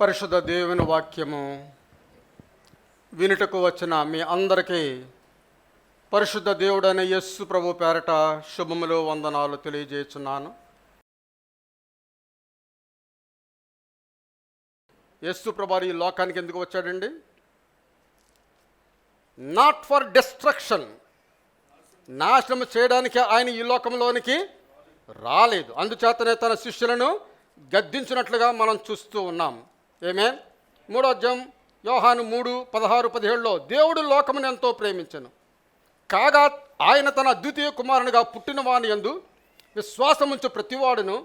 పరిశుద్ధ దేవుని వాక్యము వినుటకు వచ్చిన మీ అందరికీ పరిశుద్ధ దేవుడైన యేసు ప్రభు పేరట శుభములు వందనాలు తెలియజేస్తున్నాను. యేసు ప్రభు ఈ లోకానికి ఎందుకు వచ్చాడండి? నాట్ ఫర్ డిస్ట్రక్షన్, నాశనం చేయడానికి ఆయన ఈ లోకంలోనికి రాలేదు. అందుచేతనే తన శిష్యులను గద్దించినట్లుగా మనం చూస్తూ ఉన్నాం. ఏమే 3వ అధ్యాయం యోహాను 3:16-17 దేవుడు లోకమును ఎంతో ప్రేమించెను, కాగా ఆయన తన అద్వితీయ కుమారునిగా పుట్టిన వాని యందు విశ్వాసముంచు ప్రతివాడును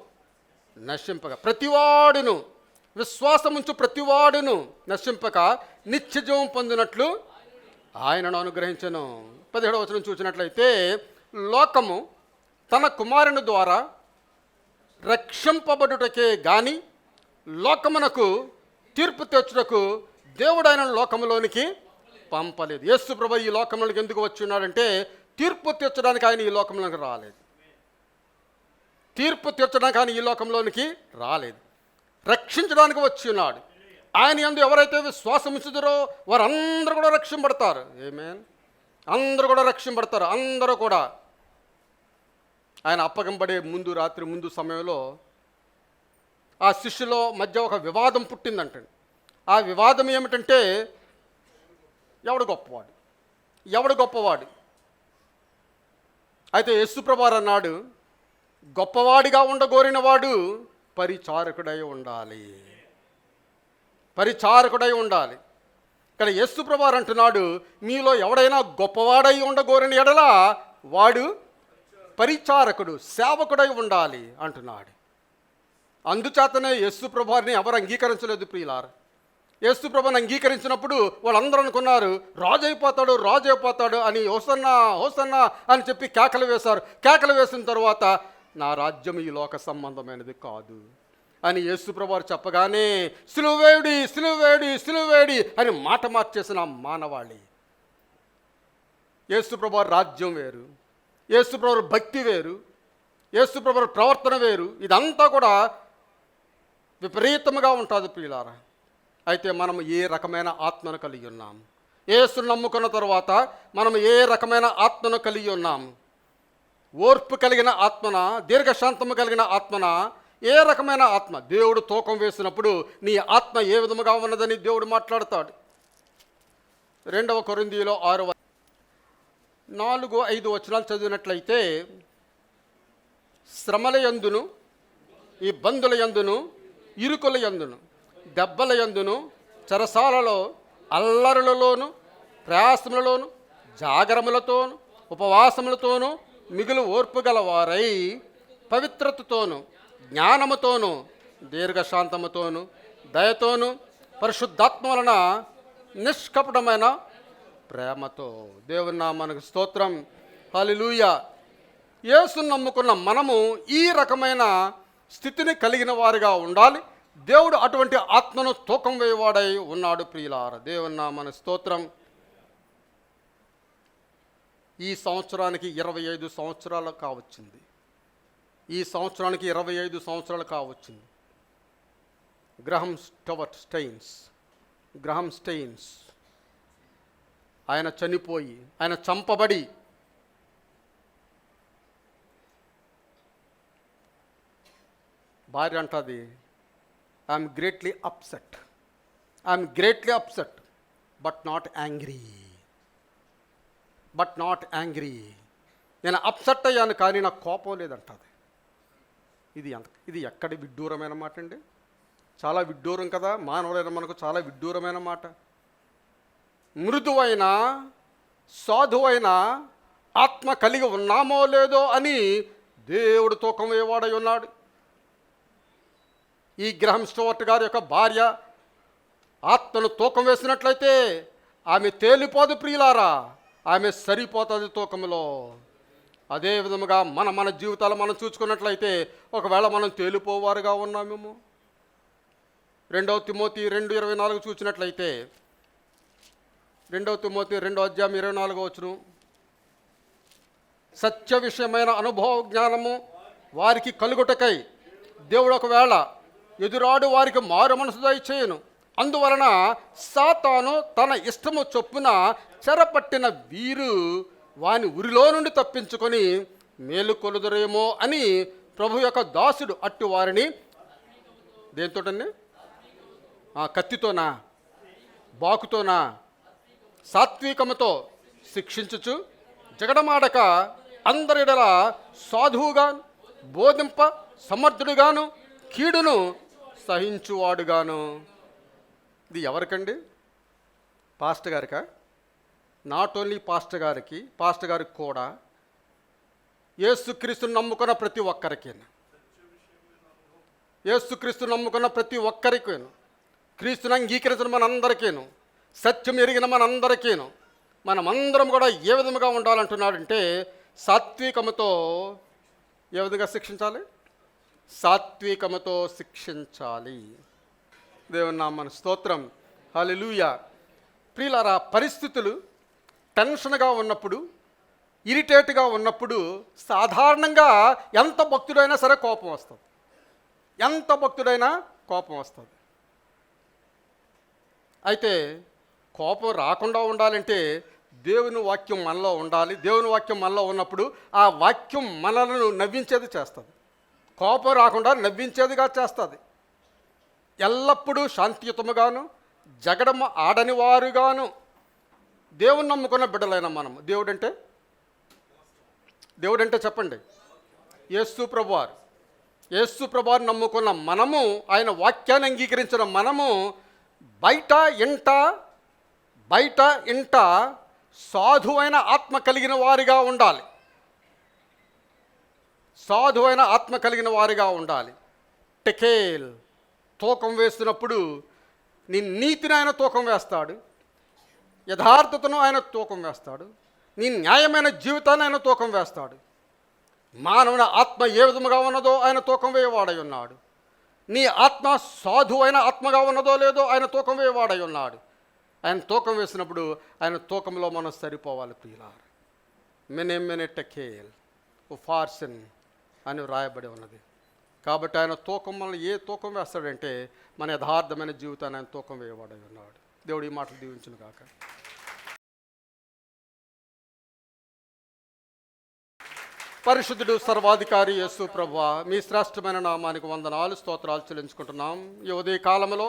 నశింపక నిత్యజీవం పొందినట్లు ఆయనను అనుగ్రహించెను. 17వ వచనం చూసినట్లయితే లోకము తన కుమారుని ద్వారా రక్షింపబడుటకే గాని లోకమునకు తీర్పు తెచ్చుటకు దేవుడు ఆయన లోకములోనికి పంపలేదు. యేసు ప్రభు ఈ లోకంలోనికి ఎందుకు వచ్చి ఉన్నాడంటే తీర్పు తీర్చడానికి ఆయన ఈ లోకంలోనికి రాలేదు. రక్షించడానికి వచ్చి ఉన్నాడు. ఆయన యందు ఎవరైతే విశ్వాసం ఉంచుతారో వారందరూ కూడా రక్షింపడతారు. ఆమేన్. అందరూ కూడా రక్షింపడతారు. అందరూ కూడా ఆయన అప్పగింపబడే రాత్రి ముందు సమయంలో ఆ శిష్యుల మధ్య ఒక వివాదం పుట్టిందంటండి. ఆ వివాదం ఏమిటంటే ఎవడు గొప్పవాడు. అయితే యేసుప్రభువారు అన్నాడు, గొప్పవాడిగా ఉండగోరిన వాడు పరిచారకుడై ఉండాలి. ఇక్కడ యేసుప్రభువారు అంటున్నాడు, మీలో ఎవడైనా గొప్పవాడై ఉండగోరిన ఎడల వాడు పరిచారకుడు, సేవకుడై ఉండాలి అంటున్నాడు. అందుచేతనే యేసుప్రభువారిని ఎవరు అంగీకరించలేదు ప్రియులారా. యేసుప్రభుని అంగీకరించినప్పుడు వాళ్ళందరూ అనుకున్నారు రాజు అయిపోతాడు అని హోసన్నా అని చెప్పి కేకలు వేశారు. కేకలు వేసిన తర్వాత నా రాజ్యం ఈ లోక సంబంధమైనది కాదు అని యేసుప్రభువారు చెప్పగానే సిలువేడి అని మాట మార్చేసిన మానవాళి. యేసుప్రభువారి రాజ్యం వేరు, యేసుప్రభువారి భక్తి వేరు, యేసుప్రభువారి ప్రవర్తన వేరు. ఇదంతా కూడా విపరీతముగా ఉంటుంది ప్రియులారా. అయితే మనం ఏ రకమైన ఆత్మను కలిగి ఉన్నాం? యేసును నమ్ముకున్న తర్వాత మనం ఏ రకమైన ఆత్మను కలిగి ఉన్నాం? ఓర్పు కలిగిన ఆత్మన, దీర్ఘశాంతము కలిగిన ఆత్మన, ఏ రకమైన ఆత్మ? దేవుడు తూకం వేసినప్పుడు నీ ఆత్మ ఏ విధముగా ఉన్నదని దేవుడు మాట్లాడతాడు. 2వ కొరింథీయులో 6:4-5 వచనాలు చదివినట్లయితే, శ్రమల యందును, ఇబ్బందుల యందును, ఇరుకుల యందును, దెబ్బల యందును, చెరసాలలో, అల్లరులలోను, ప్రయాసములలోను, జాగరములతోను, ఉపవాసములతోను మిగులు ఓర్పు గలవారై పవిత్రతతోను, జ్ఞానముతోను, దీర్ఘశాంతముతోను, దయతోను, పరిశుద్ధాత్మ వలన నిష్కపటమైన ప్రేమతో. దేవుని నామానికి స్తోత్రం. హల్లెలూయా. యేసును నమ్ముకున్న మనము ఈ రకమైన స్థితిని కలిగిన వారిగా ఉండాలి. దేవుడు అటువంటి ఆత్మను తూకం వేయవాడై ఉన్నాడు ప్రియులార. దేవుని నామానికి స్తోత్రం. ఈ సంవత్సరానికి 25 సంవత్సరాలు కావచ్చింది. గ్రహం స్టెయిన్స్ ఆయన చనిపోయి, ఆయన చంపబడి భార్య అంటది, I'm greatly upset but not angry. నేను అప్సెట్ అయ్యాను కానీ నాకు కోపం లేదంటది. ఇది ఎక్కడి విడ్డూరమైన మాట అండి? చాలా విడ్డూరం కదా. మానవులైన మనకు చాలా విడ్డూరమైన మాట. మృదువైన సాధువైన ఆత్మ కలిగి ఉన్నామో లేదో అని దేవుడు తూకం వేయవాడై ఉన్నాడు. ఈ గ్రహం స్టోవర్ట్ గారి యొక్క భార్య ఆత్మను తూకం వేసినట్లయితే ఆమె తేలిపోదు ప్రియులారా, ఆమె సరిపోతుంది తూకంలో. అదే విధముగా మన జీవితాలు మనం చూసుకున్నట్లయితే ఒకవేళ మనం తేలిపోవారుగా ఉన్నామేమో. 2వ తిమోతి 2:24 చూసినట్లయితే, 2వ తిమోతి 2వ అధ్యాయం 24వ వచనం, సత్య విషయమైన అనుభవ జ్ఞానము వారికి కలుగుటకై దేవుడు ఒకవేళ ఎదురాడు వారికి మారు మనసు దయచేయను, అందువలన సాతాను తన ఇష్టము చొప్పున చెరపట్టిన వీరు వాని ఉరిలో నుండి తప్పించుకొని మేలుకొలుదురేమో అని ప్రభు యొక్క దాసుడు అట్టి వారిని దేంతోటండి? కత్తితోనా, బాకుతోనా, సాత్వికముతో శిక్షించుచు జగడమాడక అందరిడల సాధువుగాను, బోధింప సమర్థుడుగాను, కీడును సహించువాడుగాను. ఇది ఎవరికండి? పాస్టర్ గారికా? నాట్ ఓన్లీ పాస్టర్ గారికి కూడా, యేసుక్రీస్తుని నమ్ముకున్న ప్రతి ఒక్కరికేను, యేసుక్రీస్తుని నమ్ముకున్న ప్రతి ఒక్కరికేను, క్రీస్తుని అంగీకరించిన మనందరికీను, సత్యం ఎరిగిన మనందరికీను, మనమందరం కూడా ఏ విధముగా ఉండాలంటున్నాడంటే సాత్వికముతో ఏ విధంగా శిక్షించాలి? సాత్వికముతో శిక్షించాలి. దేవుని నామమున స్తోత్రం. హల్లెలూయా. ప్రియులారా, పరిస్థితులు టెన్షన్గా ఉన్నప్పుడు, ఇరిటేట్గా ఉన్నప్పుడు సాధారణంగా ఎంత భక్తుడైనా సరే కోపం వస్తుంది. ఎంత భక్తుడైనా కోపం వస్తుంది. అయితే కోపం రాకుండా ఉండాలంటే దేవుని వాక్యం మనలో ఉండాలి. దేవుని వాక్యం మనలో ఉన్నప్పుడు ఆ వాక్యం మనలను నవ్వించేది చేస్తుంది. కోపం రాకుండా నవ్వించేదిగా చేస్తుంది. ఎల్లప్పుడూ శాంతియుతముగాను, జగడము ఆడని వారుగాను దేవుని నమ్ముకున్న బిడ్డలైన మనం. దేవుడంటే చెప్పండి, యేసు ప్రభువారు. యేసు ప్రభువారు నమ్ముకున్న మనము, ఆయన వాక్యాన్ని అంగీకరించిన మనము బయట ఇంట సాధువైన ఆత్మ కలిగిన వారిగా ఉండాలి. సాధువైన ఆత్మ కలిగిన వారిగా ఉండాలి. టెకేల్, తూకం వేస్తున్నప్పుడు నీ నీతిని ఆయన తూకం వేస్తాడు, యథార్థతను ఆయన తూకం వేస్తాడు, నీ న్యాయమైన జీవితాన్ని ఆయన తూకం వేస్తాడు. మానవుని ఆత్మ ఏ విధముగా ఉన్నదో ఆయన తూకం వేయవాడై ఉన్నాడు. నీ ఆత్మ సాధువైన ఆత్మగా ఉన్నదో లేదో ఆయన తూకం వేయవాడై ఉన్నాడు. ఆయన తూకం వేసినప్పుడు ఆయన తూకంలో మనం సరిపోవాలి. ప్రియులారా, మెనే టెకేల్ ఫార్సన్ అని వ్రాయబడి ఉన్నది. కాబట్టి ఆయన తూకం మనల్ని ఏ తూకం వేస్తాడంటే మన యథార్థమైన జీవితాన్ని ఆయన తూకం వేయవాడై ఉన్నాడు. దేవుడు ఈ మాటలు దీవించును గాక. పరిశుద్ధుడు సర్వాధికారి యేసు ప్రభువా, మీ శ్రేష్టమైన నామానికి వందనాలు, స్తోత్రాలు చెల్లించుకుంటున్నాం. ఈ ఉదయ కాలంలో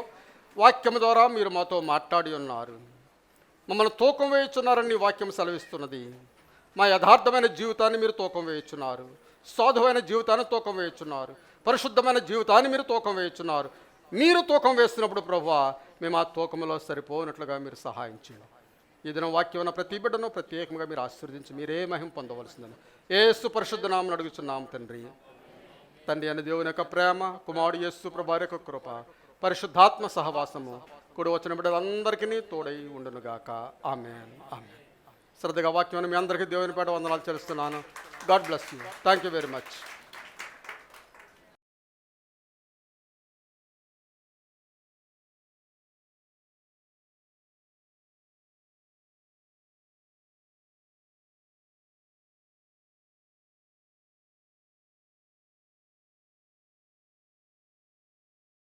వాక్యం ద్వారా మీరు మాతో మాట్లాడి ఉన్నారు. మమ్మల్ని తూకం వేయుచున్నారని వాక్యం సెలవిస్తున్నది. మా యథార్థమైన జీవితాన్ని మీరు తూకం వేయుచున్నారు, సాధువైన జీవితాన్ని తూకం వేయుచున్నారు, పరిశుద్ధమైన జీవితాన్ని మీరు తూకం వేయుచున్నారు. మీరు తూకం వేస్తున్నప్పుడు ప్రభువా, మేము ఆ తూకంలో సరిపోనట్లుగా మీరు సహాయం చేయండి. ఈ దినం వాక్యం ఉన్న ప్రతి బిడ్డను ప్రత్యేకంగా మీరు ఆశీర్వదించి మీరే మహిమ పొందవలసిందని యేసు పరిశుద్ధ నామమున అడుగుచున్నాం తండ్రి. తండ్రి అని దేవుని యొక్క ప్రేమ, కుమారుడు యేసు ప్రభువారి యొక్క కృప, పరిశుద్ధాత్మ సహవాసము కూడి వచ్చిన బిడ్డలందరికీ తోడై ఉండునుగాక. ఆమేన్. ఆమేన్. శ్రద్ధగా వాక్యం మీ అందరికీ దేవుని పేట వందనాలు చెల్లిస్తున్నాను. God bless you. Thank you very much.